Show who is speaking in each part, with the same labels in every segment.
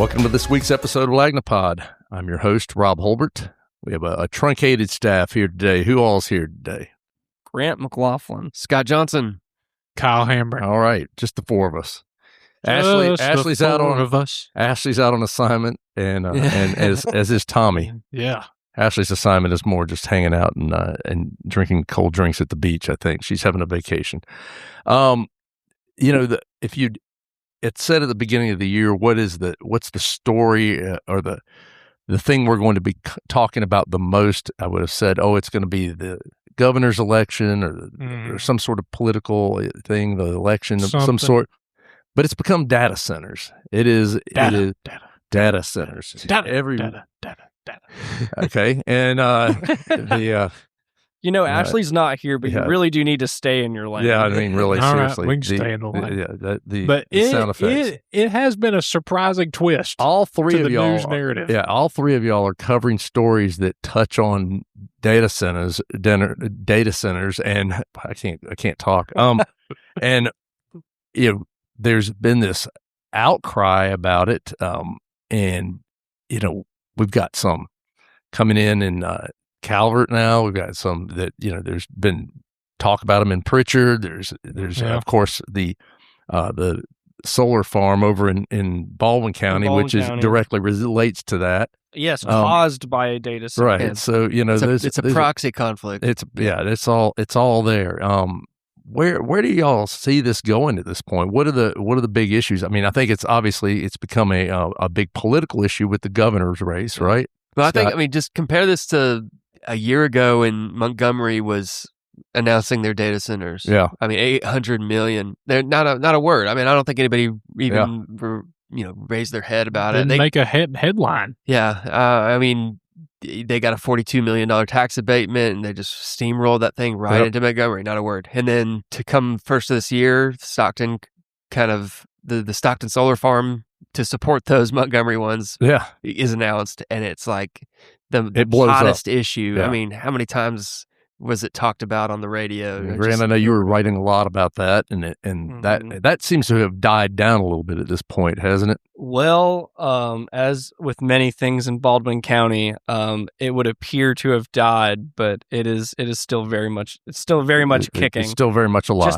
Speaker 1: Welcome to this week's episode of Lagnia-POD. I'm your host, Rob Holbert. We have a truncated staff here today. Who all's here today?
Speaker 2: Grant McLaughlin.
Speaker 3: Scott Johnson.
Speaker 4: Kyle Hambrick.
Speaker 1: All right, just the four of us.
Speaker 4: Ashley's out
Speaker 1: on assignment, and as is Tommy.
Speaker 4: Yeah.
Speaker 1: Ashley's assignment is more just hanging out and drinking cold drinks at the beach. I think she's having a vacation. It said at the beginning of the year, what's the story or the thing we're going to be talking about the most? I would have said, it's going to be the governor's election or some sort of political thing, the election of some sort. But it's become data centers. It is data centers.
Speaker 4: Data.
Speaker 1: Okay, and
Speaker 2: Ashley's not here, but you really do need to stay in your lane.
Speaker 1: Yeah, I mean, really,
Speaker 4: all
Speaker 1: seriously.
Speaker 4: Right, we can stay in the lane.
Speaker 1: But the sound effects.
Speaker 4: It has been a surprising twist.
Speaker 1: All three of y'all,
Speaker 4: news narrative.
Speaker 1: Yeah, all three of y'all are covering stories that touch on data centers, and I can't talk. And there's been this outcry about it, and we've got some coming in Calvert now. We've got some that there's been talk about them in Pritchard. There's of course the solar farm over in Baldwin County, which directly relates to that.
Speaker 2: Yes, caused by a data center.
Speaker 1: Right. So
Speaker 3: it's a proxy conflict.
Speaker 1: It's all there. Where do y'all see this going at this point? What are the big issues? I mean, I think it's become a big political issue with the governor's race, right?
Speaker 3: Well, just compare this to a year ago when Montgomery was announcing their data centers.
Speaker 1: Yeah. I
Speaker 3: mean, 800 million. They're not a word. I mean, I don't think anybody even raised their head about
Speaker 4: Didn't
Speaker 3: it. They
Speaker 4: make a headline.
Speaker 3: Yeah. I mean, they got a $42 million tax abatement, and they just steamrolled that thing right into Montgomery. Not a word. And then to come first of this year, Stockton kind of the Stockton solar farm to support those Montgomery ones is announced, and it's like the hottest issue.
Speaker 1: Yeah.
Speaker 3: I mean, how many times was it talked about on the radio?
Speaker 1: Grant, I know you were writing a lot about that, and that seems to have died down a little bit at this point, hasn't it?
Speaker 2: Well, as with many things in Baldwin County, it would appear to have died, but it is still very much kicking.
Speaker 1: It's still very much alive.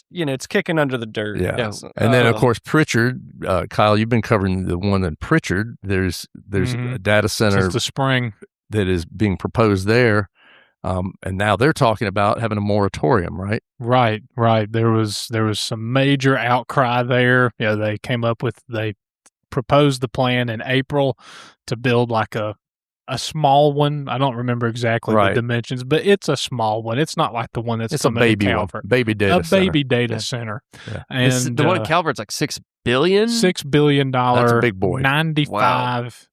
Speaker 2: It's kicking under the dirt.
Speaker 1: Yeah.
Speaker 2: Yes.
Speaker 1: And then of course Pritchard, Kyle, you've been covering the one in Pritchard. There's a data center
Speaker 4: since the spring
Speaker 1: that is being proposed there. And now they're talking about having a moratorium, right?
Speaker 4: Right. There was some major outcry there. They proposed the plan in April to build like a small one. I don't remember exactly the dimensions, but it's a small one. It's not like the one that's
Speaker 1: a baby
Speaker 4: Calvert.
Speaker 1: Baby data center.
Speaker 4: Baby data center.
Speaker 1: Yeah.
Speaker 3: And the one in Calvert's like $6 billion?
Speaker 4: $6 billion.
Speaker 1: That's a big boy.
Speaker 4: 95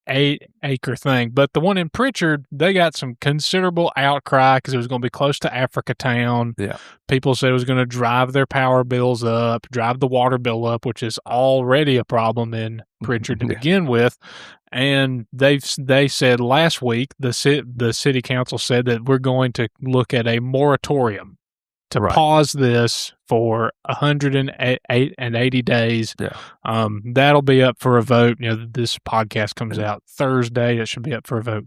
Speaker 4: 8-acre thing. But the one in Pritchard, they got some considerable outcry because it was going to be close to Africa Town.
Speaker 1: Yeah.
Speaker 4: People said it was going to drive their power bills up, drive the water bill up, which is already a problem in Pritchard to begin with. And they said last week, the city council said that we're going to look at a moratorium to pause this for 180 days.
Speaker 1: Yeah.
Speaker 4: That'll be up for a vote. This podcast comes out Thursday. It should be up for a vote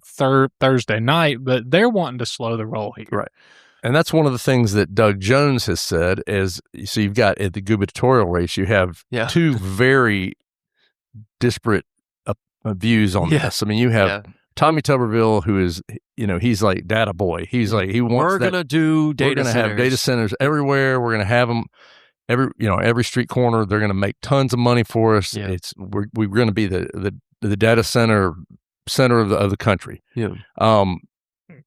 Speaker 4: Thursday night, but they're wanting to slow the roll here.
Speaker 1: Right. And that's one of the things that Doug Jones has said is, so you've got at the gubernatorial race, you have two very disparate views on this. I mean, you have Tommy Tuberville, who is, he's like data boy. He's like, he wants
Speaker 3: we're going to do data centers.
Speaker 1: We're going to have data centers everywhere. We're going to have them every street corner. They're going to make tons of money for us.
Speaker 3: Yeah.
Speaker 1: We're going to be the data center of the country.
Speaker 3: Yeah.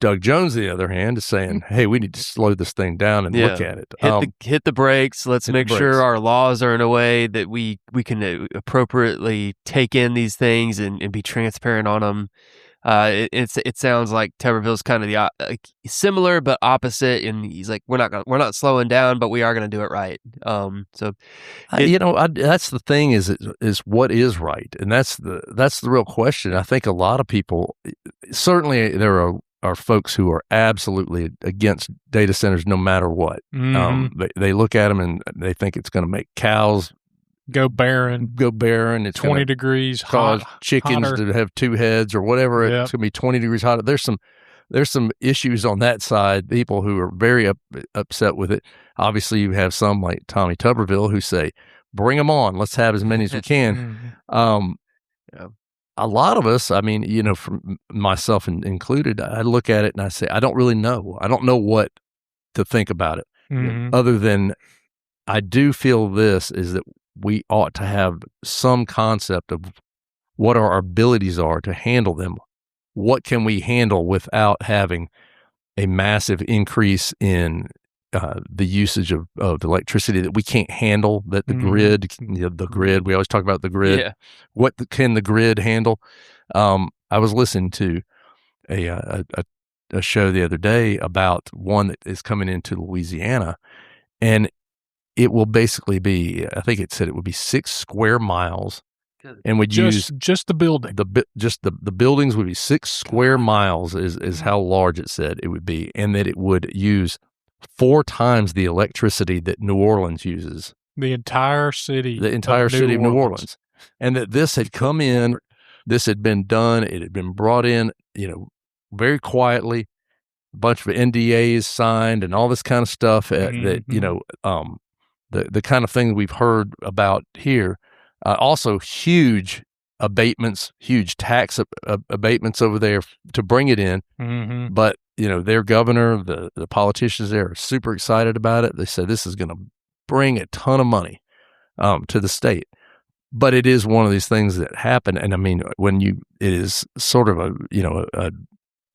Speaker 1: Doug Jones, on the other hand, is saying, hey, we need to slow this thing down and look at it.
Speaker 3: Hit the brakes. Let's make sure our laws are in a way that we can appropriately take in these things and be transparent on them. It sounds like Tuberville's kind of the similar but opposite, and he's like, we're not slowing down, but we are going to do it right.
Speaker 1: That's the thing is what is right, and that's the real question. I think a lot of people, certainly there are folks who are absolutely against data centers no matter what.
Speaker 4: Mm-hmm.
Speaker 1: They look at them and they think it's going to make cows
Speaker 4: go barren.
Speaker 1: It's
Speaker 4: 20 degrees
Speaker 1: cause
Speaker 4: hot,
Speaker 1: chickens
Speaker 4: hotter.
Speaker 1: to have two heads or whatever.
Speaker 4: Yep.
Speaker 1: It's going to be 20 degrees hotter. There's some issues on that side. People who are very upset with it. Obviously, you have some like Tommy Tuberville who say, "Bring them on. Let's have as many as we can." A lot of us, I mean, from myself included, I look at it and I say, I don't really know. I don't know what to think about it, other than I do feel this is that we ought to have some concept of what our abilities are to handle them. What can we handle without having a massive increase in the usage of electricity that we can't handle, that the grid, the grid, we always talk about the grid.
Speaker 3: Yeah.
Speaker 1: What can the grid handle? I was listening to a show the other day about one that is coming into Louisiana, and it will basically be, I think it said it would be 6 square miles, and would use
Speaker 4: just the building.
Speaker 1: The buildings would be 6 square miles is how large it said it would be, and that it would use 4 times the electricity that New Orleans uses.
Speaker 4: The entire city
Speaker 1: of New Orleans. And that this had come in, this had been done, it had been brought in, very quietly, a bunch of NDAs signed and all this kind of stuff that, the kind of thing we've heard about here. Also huge abatements, huge tax abatements over there to bring it in. But, their governor, the politicians there are super excited about it. They said this is going to bring a ton of money to the state. But it is one of these things that happen. And I mean, it is sort of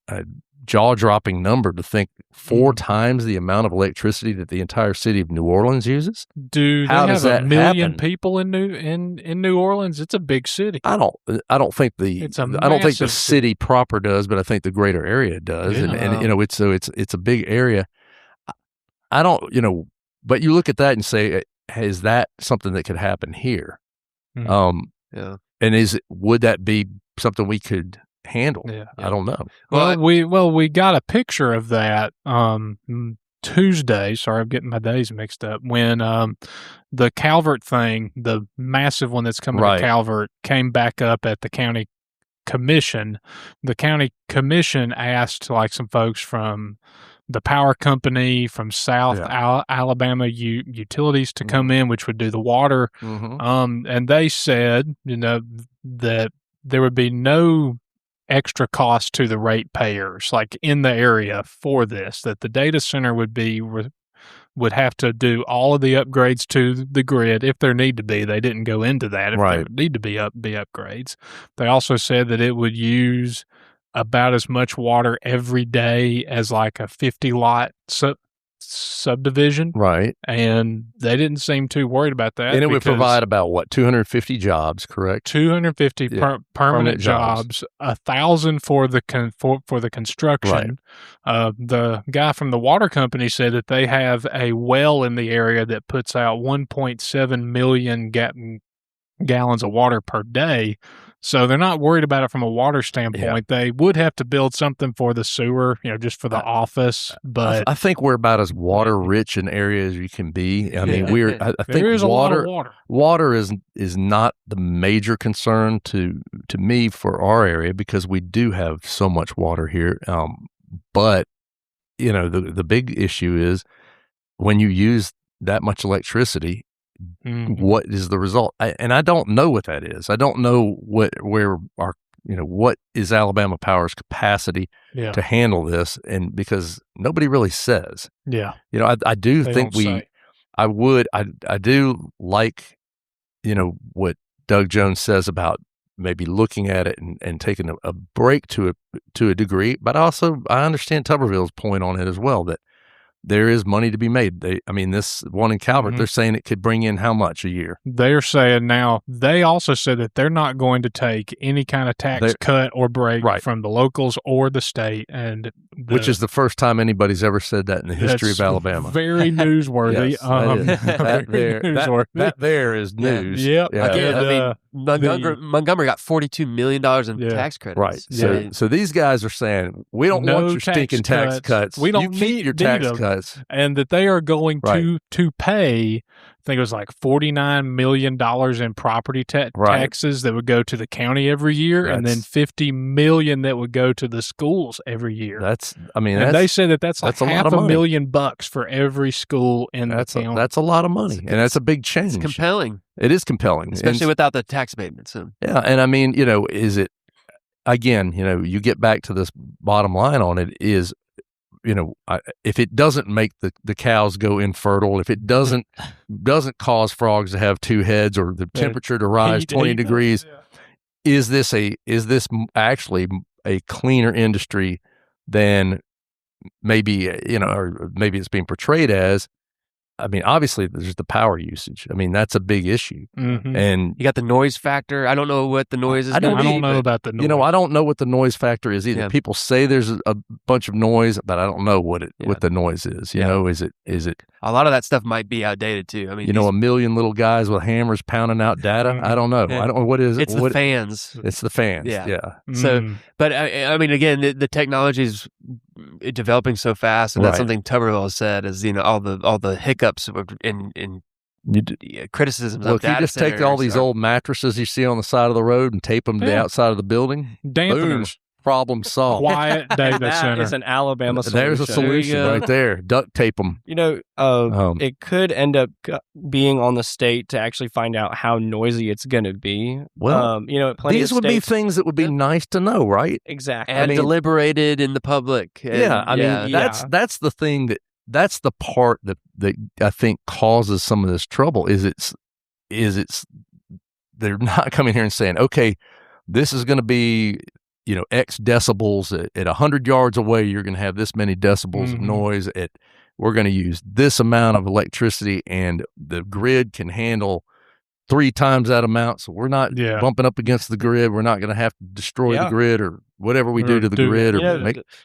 Speaker 1: a jaw-dropping number to think 4 times the amount of electricity that the entire city of New Orleans uses.
Speaker 4: Do
Speaker 1: How
Speaker 4: they
Speaker 1: does
Speaker 4: have
Speaker 1: that
Speaker 4: a million
Speaker 1: happen?
Speaker 4: people in New Orleans? It's a big city.
Speaker 1: I don't think the city proper does, but I think the greater area does.
Speaker 4: Yeah.
Speaker 1: And it's a big area. I don't, but you look at that and say, is that something that could happen here?
Speaker 3: Yeah.
Speaker 1: And would that be something we could handle?
Speaker 4: Yeah.
Speaker 1: I don't know.
Speaker 4: We got a picture of that Tuesday. Sorry, I'm getting my days mixed up. When the Calvert thing, the massive one that's coming to Calvert, came back up at the county commission. The county commission asked some folks from the power company, from South Alabama utilities to come in, which would do the water. And they said, that there would be no extra cost to the ratepayers, in the area for this, that the data center would have to do all of the upgrades to the grid if there need to be. They didn't go into that if there need to be upgrades. They also said that it would use about as much water every day as a 50 lot subdivision.
Speaker 1: Right.
Speaker 4: And they didn't seem too worried about that.
Speaker 1: And it would provide about 250 jobs, correct?
Speaker 4: 250 permanent jobs, 1,000 for the construction. Right. The guy from the water company said that they have a well in the area that puts out 1.7 million gallons of water per day. So they're not worried about it from a water standpoint. Yeah. They would have to build something for the sewer, just for the office. But
Speaker 1: I think we're about as water rich an area as you can be. I mean, I think
Speaker 4: there is a lot of water.
Speaker 1: Water is not the major concern to me for our area, because we do have so much water here. But the big issue is when you use that much electricity, what is the result? I don't know what that is. I don't know what is Alabama Power's capacity to handle this, and because nobody really says. Yeah. I do think I do like, what Doug Jones says about maybe looking at it and taking a break to a degree, but also I understand Tuberville's point on it as well, that there is money to be made. This one in Calvert, they're saying it could bring in how much a year?
Speaker 4: They're saying now, they also said that they're not going to take any kind of tax cut or break from the locals or the state.
Speaker 1: Which is the first time anybody's ever said that in the history of Alabama.
Speaker 4: Very newsworthy.
Speaker 1: That there is news.
Speaker 4: Yep.
Speaker 3: Yeah. Montgomery got $42 million in tax credits.
Speaker 1: Right. So these guys are saying, we don't want your stinking tax cuts.
Speaker 4: We don't
Speaker 1: need your tax cuts.
Speaker 4: And that they are going to pay I think it was like $49 million in property taxes that would go to the county every year, and then $50 million that would go to the schools every year.
Speaker 1: They
Speaker 4: say that's like half $1,000,000 for every school in the county.
Speaker 1: That's a lot of money, and that's a big change.
Speaker 3: It's compelling.
Speaker 1: It is compelling,
Speaker 3: especially without the tax abatements.
Speaker 1: Yeah, and I mean, is it again? You get back to this bottom line on it is. If it doesn't make the cows go infertile, if it doesn't cause frogs to have two heads or the temperature to rise 20 degrees, is this actually a cleaner industry than maybe or maybe it's being portrayed as? I mean, obviously, there's the power usage. I mean, that's a big issue.
Speaker 4: Mm-hmm.
Speaker 1: And
Speaker 3: you got the noise factor. I don't know what the noise is.
Speaker 4: I don't know about the noise.
Speaker 1: I don't know what the noise factor is either. Yeah. People say there's a bunch of noise, but I don't know what the noise is. You know, is it?
Speaker 3: A lot of that stuff might be outdated too. I mean,
Speaker 1: a million little guys with hammers pounding out data. I don't know. I don't know what is it.
Speaker 3: It's the fans.
Speaker 1: It's the fans.
Speaker 3: Yeah.
Speaker 1: Yeah.
Speaker 3: So, but I mean, again, the technology is developing so fast, and that's something Tuberville has said is all the hiccups in criticisms.
Speaker 1: Look, you just take all these old mattresses you see on the side of the road and tape them to the outside of the building. Boom, problem solved.
Speaker 4: Quiet data center.
Speaker 2: That is an Alabama solution.
Speaker 1: There's a solution right there. Duct tape them.
Speaker 2: It could end up being on the state to actually find out how noisy it's going to be.
Speaker 1: Well, these would be things that would be nice to know, right?
Speaker 2: Exactly.
Speaker 3: And deliberated in the public.
Speaker 1: That's the thing that's the part that I think causes some of this trouble is they're not coming here and saying, okay, this is going to be X decibels at 100 yards away. You're going to have this many decibels of noise. We're going to use this amount of electricity, and the grid can handle 3 times that amount. So we're not bumping up against the grid. We're not going to have to destroy the grid or whatever we do to the grid.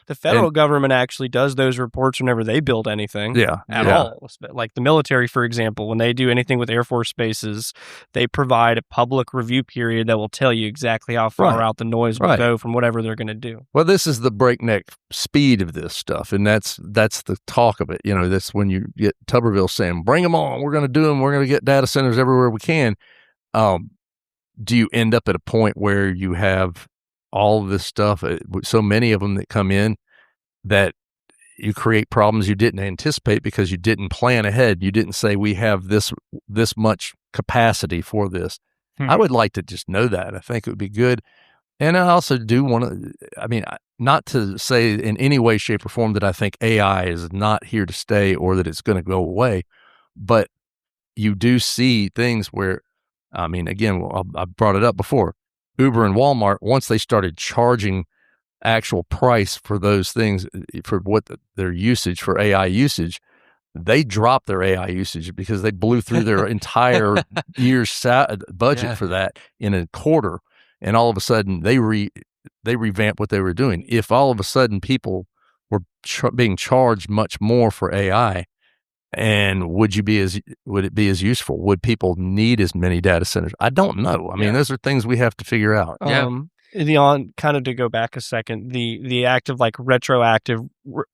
Speaker 2: The federal government actually does those reports whenever they build anything at all. Like the military, for example, when they do anything with Air Force bases, they provide a public review period that will tell you exactly how far out the noise will go from whatever they're going to do.
Speaker 1: Well, this is the breakneck speed of this stuff, and that's the talk of it. That's when you get Tuberville saying, bring them on, we're going to do them, we're going to get data centers everywhere we can. Do you end up at a point where you have all of this stuff, so many of them that come in, that you create problems you didn't anticipate because you didn't plan ahead? You didn't say we have this much capacity for this. I would like to just know that. I think it would be good. And I also do want to, not to say in any way, shape, or form that I think AI is not here to stay or that it's going to go away, but you do see things where, again, I brought it up before. Uber and Walmart, once they started charging actual price for those things, for what their usage, for AI usage, they dropped their AI usage because they blew through their entire year's budget for that in a quarter. And all of a sudden, they revamped what they were doing. If all of a sudden people were being charged much more for AI, and would it be as useful? Would people need as many data centers? I don't know. Those are things we have to figure out.
Speaker 2: Kind of to go back a second, the act of like retroactive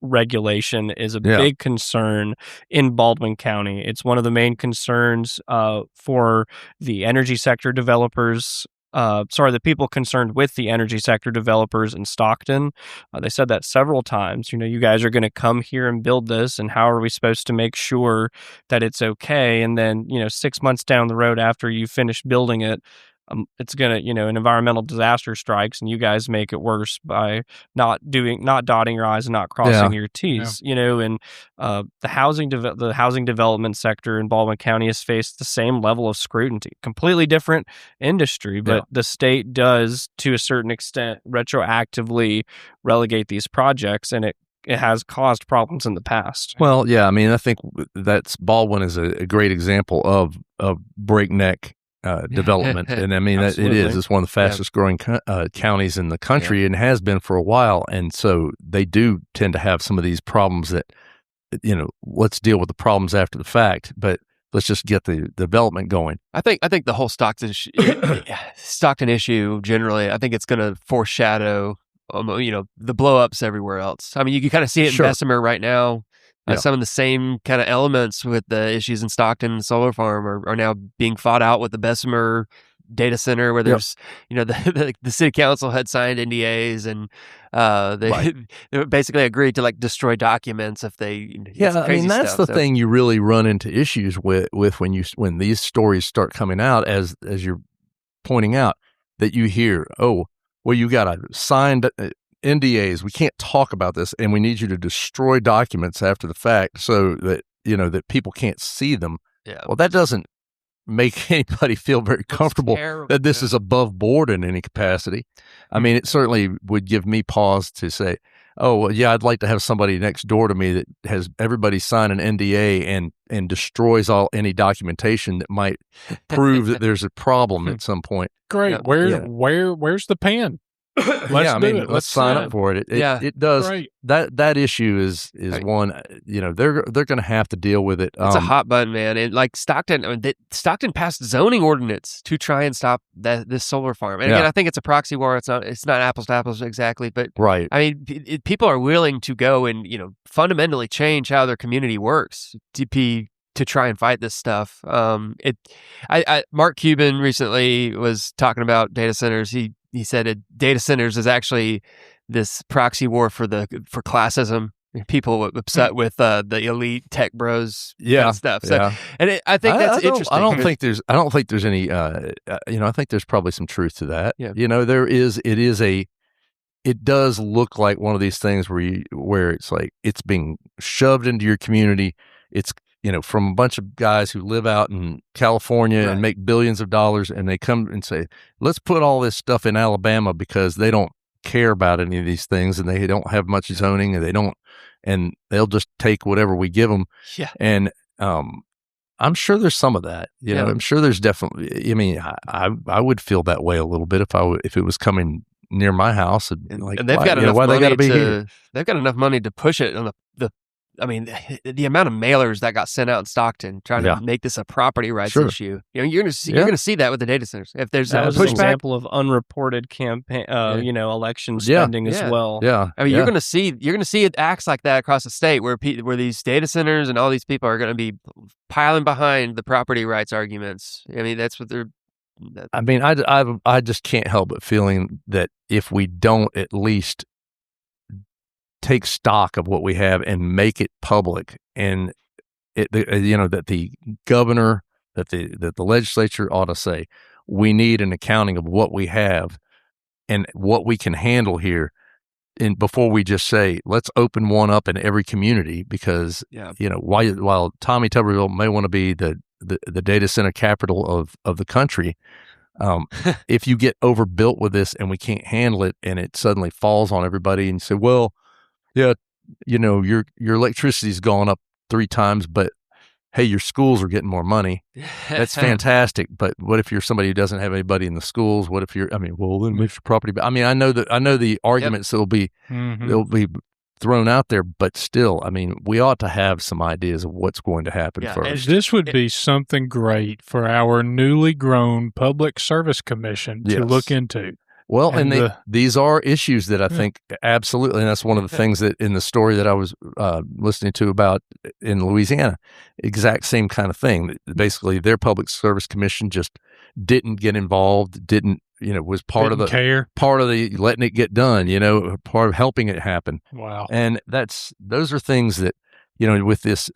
Speaker 2: regulation is a big concern in Baldwin County. It's one of the main concerns for the energy sector developers. The people concerned with the energy sector developers in Stockton. They said that several times. You guys are going to come here and build this, and how are we supposed to make sure that it's okay? And then, 6 months down the road after you finish building it, it's going to, an environmental disaster strikes, and you guys make it worse by not dotting your I's and not crossing your T's. And the housing development sector in Baldwin County has faced the same level of scrutiny. Completely different industry, but the state does, to a certain extent, retroactively relegate these projects, and it has caused problems in the past.
Speaker 1: Well, yeah, I think Baldwin is a great example of breakneck development. And it is. It's one of the fastest growing counties in the country and has been for a while. And so they do tend to have some of these problems that, let's deal with the problems after the fact, but let's just get the development going.
Speaker 3: I think the whole Stockton issue generally, I think it's going to foreshadow, the blow-ups everywhere else. You can kind of see it in Bessemer right now. Some of the same kind of elements with the issues in Stockton and solar farm are now being fought out with the Bessemer data center, where there's, the city council had signed NDAs, and they basically agreed to like destroy documents if they.
Speaker 1: I mean, that's the thing you really run into issues with when these stories start coming out, as you're pointing out, that you hear, oh, well, you got a signed NDAs. We can't talk about this, and we need you to destroy documents after the fact so that that people can't see them.
Speaker 3: Yeah.
Speaker 1: Well, that doesn't make anybody feel very comfortable that this is above board in any capacity. I mean, it certainly would give me pause to say, oh, well, yeah, I'd like to have somebody next door to me that has everybody sign an NDA and destroys any documentation that might prove that there's a problem at some point.
Speaker 4: Great. Where's the pen?
Speaker 1: Let's sign up for it. It does. Great. That issue is one. They're going to have to deal with it.
Speaker 3: It's a hot button, man. And like Stockton passed zoning ordinance to try and stop this solar farm. And again, I think it's a proxy war. It's not apples to apples exactly, but
Speaker 1: right.
Speaker 3: I mean, people are willing to go and fundamentally change how their community works to try and fight this stuff. Mark Cuban recently was talking about data centers. He said data centers is actually this proxy war for classism. People upset with the elite tech bros and stuff. So, and I think that's interesting.
Speaker 1: I don't think there's any. I think there's probably some truth to that.
Speaker 3: Yeah.
Speaker 1: There is. It does look like one of these things where it's like it's being shoved into your community. It's from a bunch of guys who live out in California and make billions of dollars, and they come and say, let's put all this stuff in Alabama because they don't care about any of these things, and they don't have much zoning, and they'll just take whatever we give them.
Speaker 3: Yeah.
Speaker 1: And I'm sure there's some of that. I'm sure there's definitely. I mean, I would feel that way a little bit if it was coming near my house, and
Speaker 3: they've got enough money. They got to be here. They've got enough money to push it on I mean, the amount of mailers that got sent out in Stockton trying to make this a property rights issue. You're going to see that with the data centers. If there's
Speaker 2: that was an example of unreported campaign, election spending as well.
Speaker 1: Yeah,
Speaker 3: I mean, you're going to see it acts like that across the state, where these data centers and all these people are going to be piling behind the property rights arguments. I mean, that's what they're.
Speaker 1: I mean, I just can't help but feeling that if we don't at least take stock of what we have and make it public, and that the governor, that the legislature ought to say, we need an accounting of what we have and what we can handle here, and before we just say let's open one up in every community, because while Tommy Tuberville may want to be the data center capital of the country, if you get overbuilt with this and we can't handle it, and it suddenly falls on everybody, and you say, well, yeah, your electricity's gone up 3 times, but hey, your schools are getting more money. That's fantastic. But what if you're somebody who doesn't have anybody in the schools? What if then makes your property. I mean, I know the arguments that will be they'll be thrown out there, but still, I mean, we ought to have some ideas of what's going to happen first.
Speaker 4: This would be something great for our newly grown Public Service Commission to look into.
Speaker 1: Well, and these are issues that I think absolutely, and that's one of the things that in the story that I was listening to about in Louisiana, exact same kind of thing. Basically, their Public Service Commission just didn't get involved, was part of the letting it get done, part of helping it happen.
Speaker 4: Wow.
Speaker 1: And those are things that, with this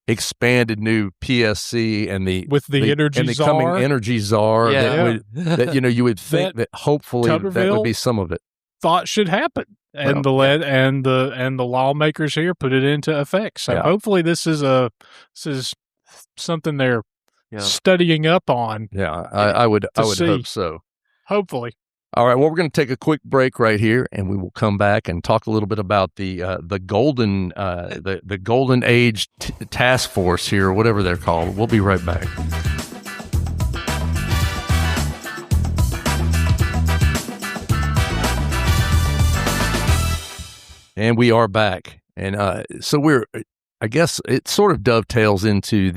Speaker 1: expanded new PSC and the
Speaker 4: energy
Speaker 1: and the
Speaker 4: czar.
Speaker 1: Coming energy czar that you would think that hopefully that would be some of it.
Speaker 4: Thought should happen, and the lawmakers here put it into effect. So hopefully this is something they're studying up on.
Speaker 1: Yeah, I would hope so.
Speaker 4: Hopefully.
Speaker 1: All right, well, we're going to take a quick break right here, and we will come back and talk a little bit about the golden the golden age task force here, or whatever they're called. We'll be right back. And we are back, and so I guess it sort of dovetails into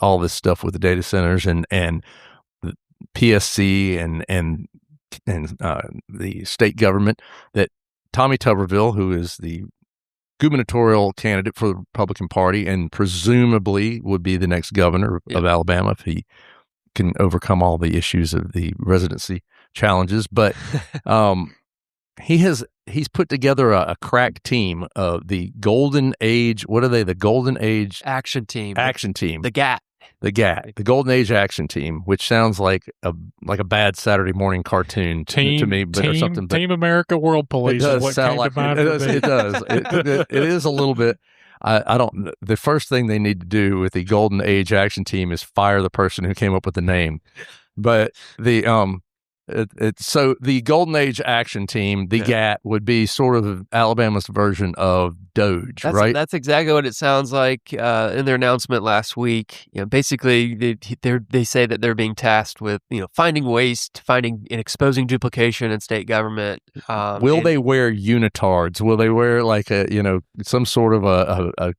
Speaker 1: all this stuff with the data centers and the PSC and the state government, that Tommy Tuberville, who is the gubernatorial candidate for the Republican Party, and presumably would be the next governor of Alabama if he can overcome all the issues of the residency challenges. But he's put together a crack team of the Golden Age. What are they? The Golden Age
Speaker 3: Action Team.
Speaker 1: The
Speaker 3: GAT.
Speaker 1: The GAT, the Golden Age Action Team, which sounds like a bad Saturday morning cartoon to me, but or something.
Speaker 4: Team America World Police.
Speaker 1: It does sound like it does. It is a little bit. I don't. The first thing they need to do with the Golden Age Action Team is fire the person who came up with the name. But so the Golden Age Action Team, the GAT, would be sort of Alabama's version of Doge, right?
Speaker 3: That's exactly what it sounds like in their announcement last week. Basically, they say that they're being tasked with finding waste, finding and exposing duplication in state government.
Speaker 1: Will they wear unitards? Will they wear like some sort of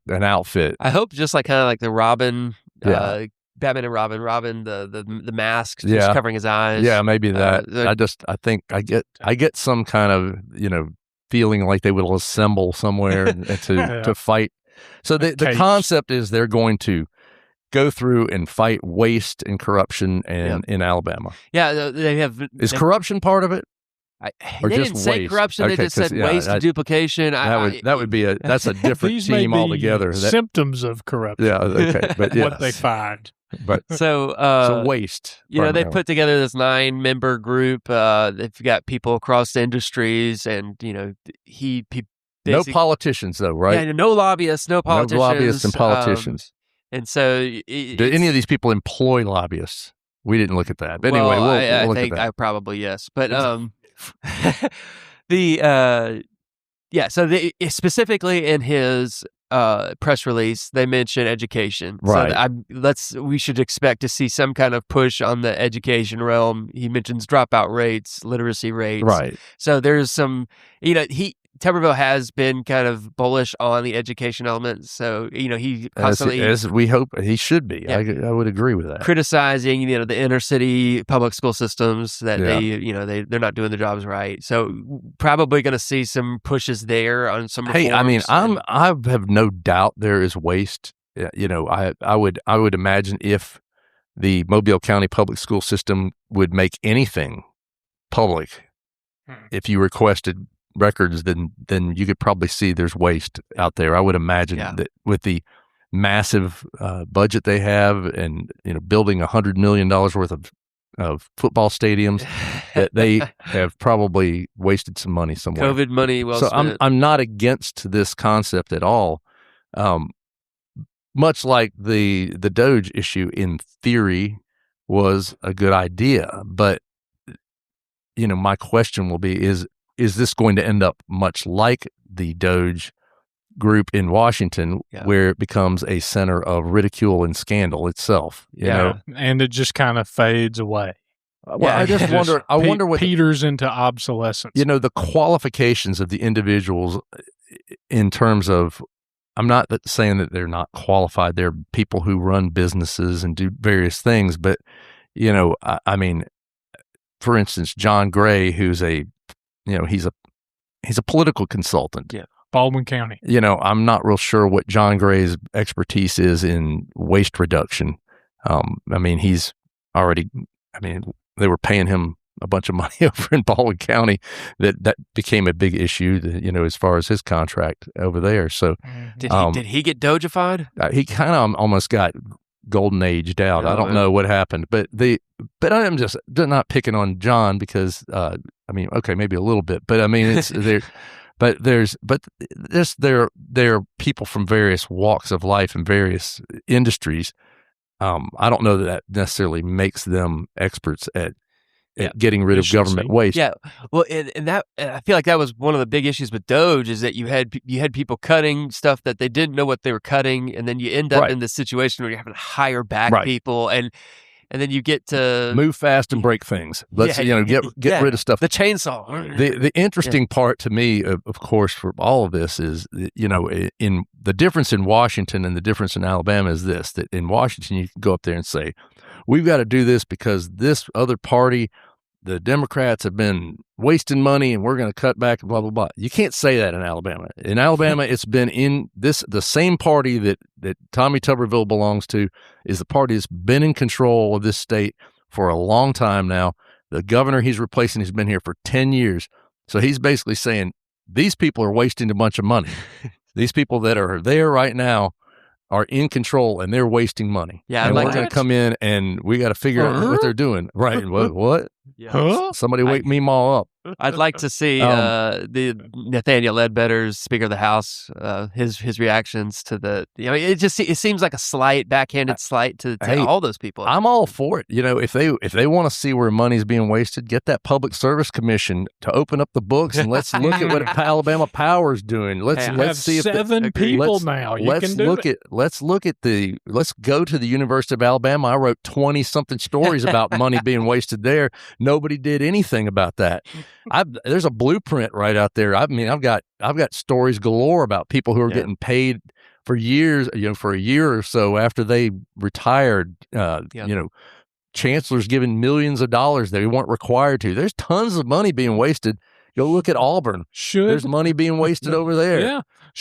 Speaker 1: an outfit?
Speaker 3: I hope just like kind of like the Robin. Batman and Robin, the mask just covering his eyes.
Speaker 1: Yeah, maybe that. I think I get some kind of feeling like they will assemble somewhere to fight. So the concept is they're going to go through and fight waste and corruption in Alabama.
Speaker 3: Yeah, they have.
Speaker 1: Is corruption part of it?
Speaker 3: They didn't say
Speaker 1: waste?
Speaker 3: corruption.
Speaker 1: Okay,
Speaker 3: they just said waste and duplication.
Speaker 1: That's a different team altogether.
Speaker 4: Symptoms of corruption.
Speaker 1: Yeah, okay, but
Speaker 4: what they find.
Speaker 1: But
Speaker 3: so
Speaker 1: waste.
Speaker 3: They put together this 9-member group. They've got people across industries, and
Speaker 1: no politicians though, right?
Speaker 3: Yeah, no lobbyists, no politicians,
Speaker 1: no lobbyists and politicians.
Speaker 3: And so,
Speaker 1: do any of these people employ lobbyists? We didn't look at that. But anyway, we'll look at that.
Speaker 3: I probably yes, but So they specifically in his press release, they mention education.
Speaker 1: Right.
Speaker 3: So we should expect to see some kind of push on the education realm. He mentions dropout rates, literacy rates.
Speaker 1: Right.
Speaker 3: So there's some, Tuberville has been kind of bullish on the education element. So, he constantly,
Speaker 1: as we hope he should be. Yeah. I would agree with that.
Speaker 3: Criticizing, the inner city public school systems that they're not doing the jobs right. So probably going to see some pushes there on some reforms.
Speaker 1: Hey, I mean, I have no doubt there is waste. I would imagine if the Mobile County public school system would make anything public, if you requested records, then you could probably see there's waste out there. I would imagine that with the massive budget they have, and building $100 million worth of football stadiums, that they have probably wasted some money somewhere.
Speaker 3: COVID money.
Speaker 1: So I'm not against this concept at all. Much like the Doge issue, in theory, was a good idea, but my question will be: Is this going to end up much like the Doge group in Washington, where it becomes a center of ridicule and scandal itself? You know?
Speaker 4: And it just kind of fades away.
Speaker 1: Well, I just wonder. I wonder what
Speaker 4: peters into obsolescence.
Speaker 1: The qualifications of the individuals, in terms of, I'm not saying that they're not qualified. They're people who run businesses and do various things, but I mean, for instance, John Gray, who's he's a political consultant.
Speaker 4: Yeah. Baldwin County.
Speaker 1: I'm not real sure what John Gray's expertise is in waste reduction. I mean, they were paying him a bunch of money over in Baldwin County that became a big issue, as far as his contract over there. So
Speaker 3: did he get Dogified?
Speaker 1: He kind of almost got golden aged out. I don't know what happened, but I am just not picking on John because okay, maybe a little bit, but I mean it's there. But there are people from various walks of life and various industries. I don't know that necessarily makes them experts at getting rid of government waste.
Speaker 3: Yeah, well, and I feel like that was one of the big issues with Doge, is that you had people cutting stuff that they didn't know what they were cutting, and then you end up in this situation where you're having to hire back people, and then you get to
Speaker 1: move fast and break things. Let's get rid of stuff.
Speaker 3: The chainsaw.
Speaker 1: The interesting part to me, of course, for all of this is in the difference in Washington and the difference in Alabama is this: that in Washington you can go up there and say, we've got to do this because this other party, the Democrats have been wasting money and we're going to cut back and blah, blah, blah. You can't say that in Alabama. In Alabama, it's been the same party that Tommy Tuberville belongs to is the party that's been in control of this state for a long time now. The governor he's replacing has been here for 10 years. So he's basically saying these people are wasting a bunch of money. These people that are there right now are in control and they're wasting money.
Speaker 3: Yeah,
Speaker 1: and we're going to come in and we got to figure out what they're doing. Right. What?
Speaker 3: Yeah.
Speaker 4: Huh?
Speaker 1: Somebody wake me all up.
Speaker 3: I'd like to see the Nathaniel Ledbetter's Speaker of the House, his reactions to the. It seems like a slight, backhanded slight to all those people.
Speaker 1: I'm all for it. If they want to see where money's being wasted, get that Public Service Commission to open up the books and let's look at what Alabama Power's doing. Let's see if
Speaker 4: seven people now.
Speaker 1: Let's go to the University of Alabama. I wrote 20-something stories about money being wasted there. Nobody did anything about that. There's a blueprint right out there. I mean, I've got stories galore about people who are getting paid for years, for a year or so after they retired. Chancellors giving millions of dollars they weren't required to. There's tons of money being wasted. Go look at Auburn. There's money being wasted over there.
Speaker 4: Yeah.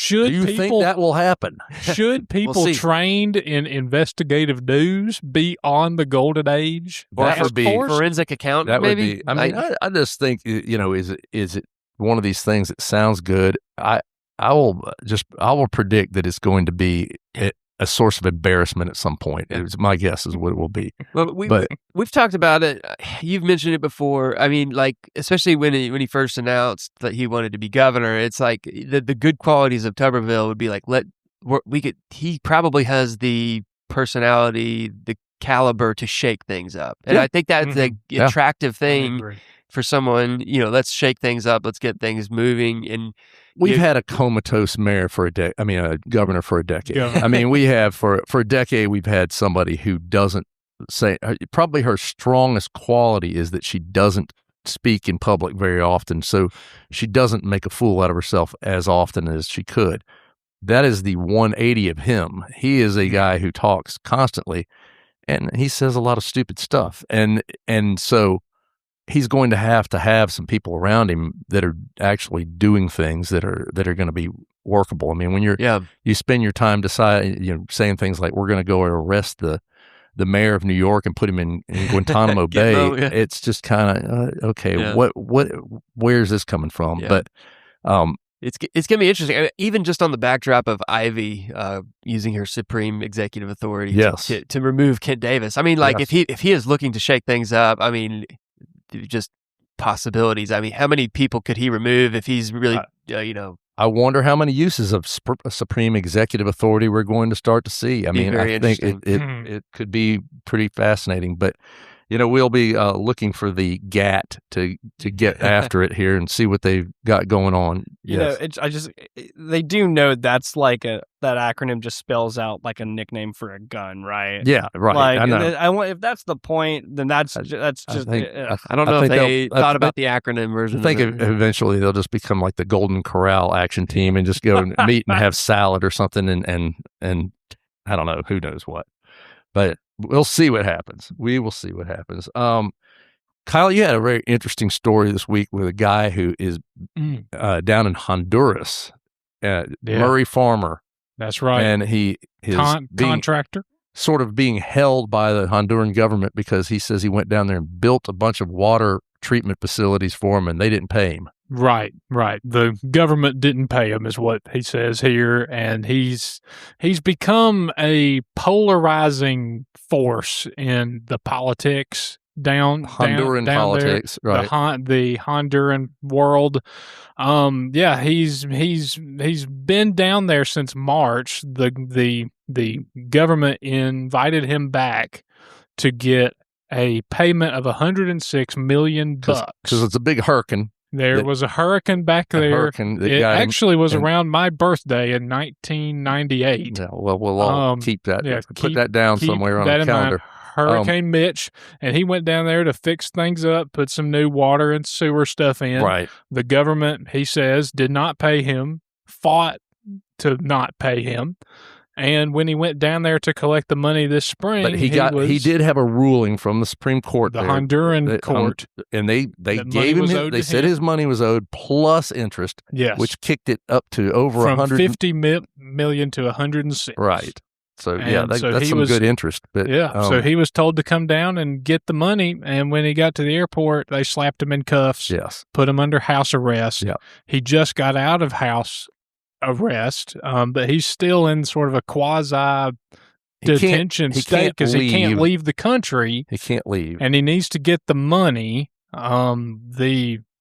Speaker 1: Do you think that will happen?
Speaker 4: Should people trained in investigative news be on the golden age?
Speaker 1: That would be
Speaker 3: forensic accountant.
Speaker 1: That
Speaker 3: maybe?
Speaker 1: would be. I mean, I just think is it one of these things that sounds good? I will predict that it's going to be a source of embarrassment at some point. My guess is what it will be.
Speaker 3: Well, we've talked about it. You've mentioned it before. I mean, like, especially when he first announced that he wanted to be governor, it's like the good qualities of Tuberville would be like, he probably has the personality, the caliber to shake things up. And I think that's the attractive thing for someone, let's shake things up, let's get things moving. And
Speaker 1: we've had a comatose mayor for a governor for a decade. Yeah. I mean, we have for a decade, we've had somebody who doesn't say, probably her strongest quality is that she doesn't speak in public very often. So she doesn't make a fool out of herself as often as she could. That is the 180 of him. He is a guy who talks constantly and he says a lot of stupid stuff. And so he's going to have some people around him that are actually doing things that are going to be workable. I mean, when you spend your time saying things like we're going to go arrest the mayor of New York and put him in Guantanamo Bay, it's just kind of okay. Yeah. Where's this coming from? Yeah. But
Speaker 3: it's going to be interesting. I mean, even just on the backdrop of Ivy using her supreme executive authority to remove Kent Davis. I mean, like if he is looking to shake things up, I mean, just possibilities. I mean, how many people could he remove if he's really,
Speaker 1: I wonder how many uses of supreme executive authority we're going to start to see. I mean, I think it could be pretty fascinating, but we'll be looking for the GAT to get after it here and see what they've got going on.
Speaker 2: They do know that's like that acronym just spells out like a nickname for a gun, right?
Speaker 1: Yeah, right.
Speaker 2: Like,
Speaker 1: I know.
Speaker 2: If that's the point, then that's just.
Speaker 3: I don't know if they thought about the acronym version.
Speaker 1: I think eventually they'll just become like the Golden Corral action team and just go and meet and have salad or something, and I don't know, who knows what, but. We'll see what happens. We will see what happens. Kyle, you had a very interesting story this week with a guy who is down in Honduras, Murray Farmer.
Speaker 4: That's right.
Speaker 1: And he is
Speaker 4: contractor,
Speaker 1: sort of being held by the Honduran government because he says he went down there and built a bunch of water treatment facilities for him, and they didn't pay him.
Speaker 4: Right. The government didn't pay him is what he says here, and he's become a polarizing force in the politics
Speaker 1: Honduran politics,
Speaker 4: there,
Speaker 1: right?
Speaker 4: The Honduran world. He's been down there since March. The government invited him back to get a payment of $106 million
Speaker 1: because it's a big hurricane.
Speaker 4: There was a hurricane back there. It actually was around my birthday in 1998.
Speaker 1: Yeah, well, we'll all keep that. Put that down somewhere on the calendar.
Speaker 4: Hurricane Mitch, and he went down there to fix things up, put some new water and sewer stuff in.
Speaker 1: Right.
Speaker 4: The government, he says, did not pay him, fought to not pay him. And when he went down there to collect the money this spring,
Speaker 1: but he did have a ruling from the Supreme Court,
Speaker 4: the Honduran court,
Speaker 1: and they gave him they said his money was owed plus interest,
Speaker 4: yes,
Speaker 1: which kicked it up to over
Speaker 4: from
Speaker 1: 150
Speaker 4: million to 106.
Speaker 1: Right. So that's some
Speaker 4: was,
Speaker 1: good interest. But
Speaker 4: so he was told to come down and get the money, and when he got to the airport, they slapped him in cuffs,
Speaker 1: yes,
Speaker 4: put him under house arrest.
Speaker 1: Yeah.
Speaker 4: He just got out of house arrest, but he's still in sort of a quasi detention state because he can't leave the country.
Speaker 1: He can't leave,
Speaker 4: and he needs to get the money.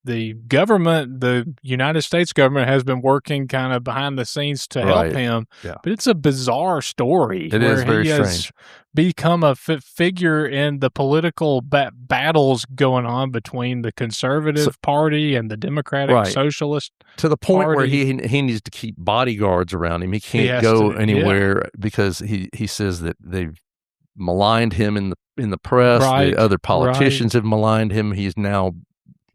Speaker 4: The government, the United States government, has been working kind of behind the scenes to help him.
Speaker 1: Yeah.
Speaker 4: But it's a bizarre story.
Speaker 1: It is very strange.
Speaker 4: Has become a figure in the political battles going on between the Conservative Party and the Democratic Socialist
Speaker 1: to the point
Speaker 4: Party.
Speaker 1: where he needs to keep bodyguards around him. He can't go anywhere because he says that they've maligned him in the press.
Speaker 4: Right.
Speaker 1: The other politicians have maligned him. He's now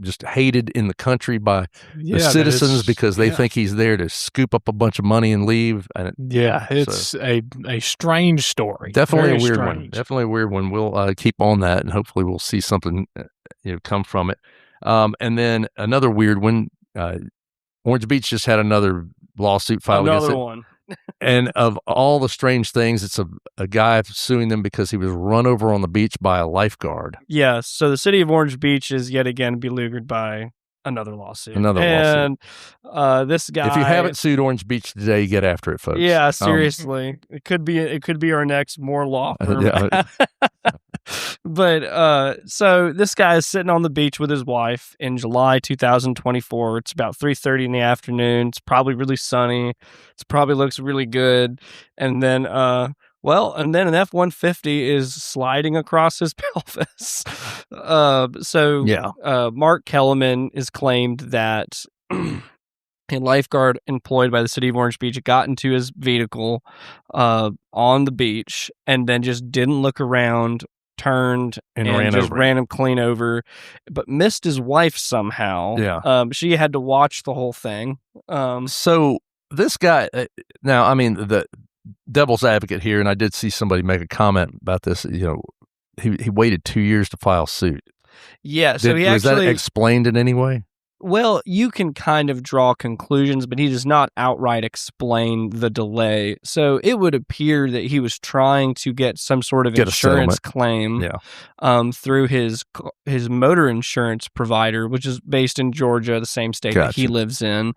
Speaker 1: just hated in the country by the citizens because they think he's there to scoop up a bunch of money and leave. And
Speaker 4: it's a strange story.
Speaker 1: Definitely
Speaker 4: Very
Speaker 1: a weird
Speaker 4: strange
Speaker 1: one. Definitely a weird one. We'll keep on that, and hopefully we'll see something come from it. And then another weird one. Orange Beach just had another lawsuit filed against it.
Speaker 2: Another one.
Speaker 1: And of all the strange things, it's a guy suing them because he was run over on the beach by a lifeguard.
Speaker 2: Yes. So the city of Orange Beach is yet again beleaguered by another lawsuit. And this guy.
Speaker 1: If you haven't sued Orange Beach today, get after it, folks.
Speaker 2: Yeah, seriously. It could be our next more law firm. But so this guy is sitting on the beach with his wife in July 2024. It's about 3:30 in the afternoon. It's probably really sunny. It probably looks really good. And then an F-150 is sliding across his pelvis. Mark Kellerman is claimed that a lifeguard employed by the city of Orange Beach got into his vehicle on the beach and then just didn't look around, turned and ran him clean over, but missed his wife somehow.
Speaker 1: Yeah.
Speaker 2: She had to watch the whole thing.
Speaker 1: So this guy, now, I mean, the devil's advocate here, and I did see somebody make a comment about this. He waited 2 years to file suit.
Speaker 2: Yeah. So
Speaker 1: was that explained in any way?
Speaker 2: Well, you can kind of draw conclusions, but he does not outright explain the delay. So it would appear that he was trying to get some sort of insurance claim through his motor insurance provider, which is based in Georgia, the same state that he lives in.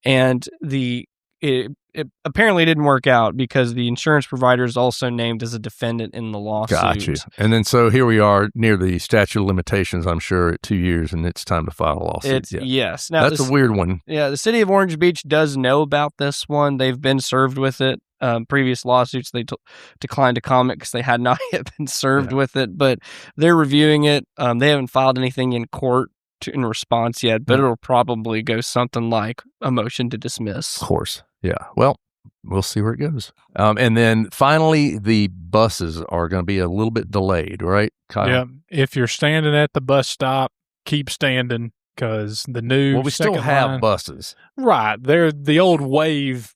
Speaker 2: And it apparently didn't work out because the insurance provider is also named as a defendant in the lawsuit.
Speaker 1: Gotcha. And then so here we are near the statute of limitations, I'm sure, at 2 years, and it's time to file a lawsuit.
Speaker 2: Yes. Now,
Speaker 1: that's a weird one.
Speaker 2: Yeah, the city of Orange Beach does know about this one. They've been served with it. Previous lawsuits, they declined to comment because they had not yet been served with it, but they're reviewing it. They haven't filed anything in court in response yet, but it'll probably go something like a motion to dismiss.
Speaker 1: Of course. Yeah. Well, we'll see where it goes. And then finally, the buses are going to be a little bit delayed, right, Kyle?
Speaker 4: Yeah. If you're standing at the bus stop, keep standing because the new
Speaker 1: we still have buses.
Speaker 4: Right. They're the old wave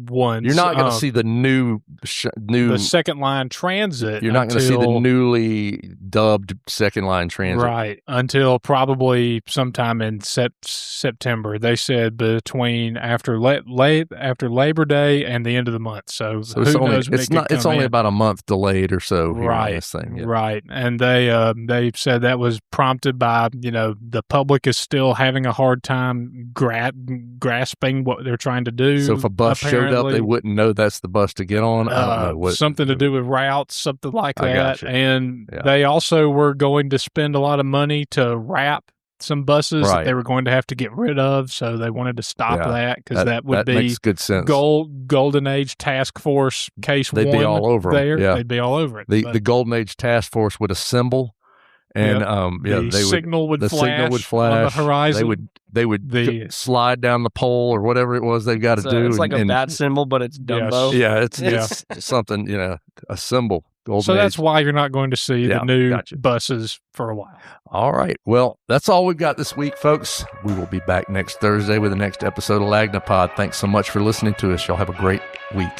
Speaker 4: ones.
Speaker 1: You're not going to see the new
Speaker 4: the second line transit.
Speaker 1: You're not going to see the newly dubbed second line transit.
Speaker 4: Right. Until probably sometime in September. They said between after Labor Day and the end of the month. So who knows when
Speaker 1: it's only about a month delayed or so.
Speaker 4: Right.
Speaker 1: On this thing. Yeah.
Speaker 4: Right. And they said that was prompted by, the public is still having a hard time grasping what they're trying to do.
Speaker 1: So if a bus showed up, they wouldn't know that's the bus to get on. I don't know what.
Speaker 4: Something to do with routes, something like that. Gotcha. And they also were going to spend a lot of money to wrap some buses that they were going to have to get rid of. So they wanted to stop that because that would be
Speaker 1: makes good sense.
Speaker 4: Golden Age Task Force case.
Speaker 1: They'd be all over
Speaker 4: there.
Speaker 1: Yeah.
Speaker 4: They'd be all over it.
Speaker 1: The Golden Age Task Force would assemble. And
Speaker 4: the signal would flash on the horizon.
Speaker 1: They would slide down the pole or whatever it was they've got to do.
Speaker 2: It's like a bat symbol, but it's Dumbo.
Speaker 1: Yes. Yeah, it's something, a symbol.
Speaker 4: So that's why you're not going to see the new buses for a while.
Speaker 1: All right. Well, that's all we've got this week, folks. We will be back next Thursday with the next episode of Lagnia-POD. Thanks so much for listening to us. Y'all have a great week.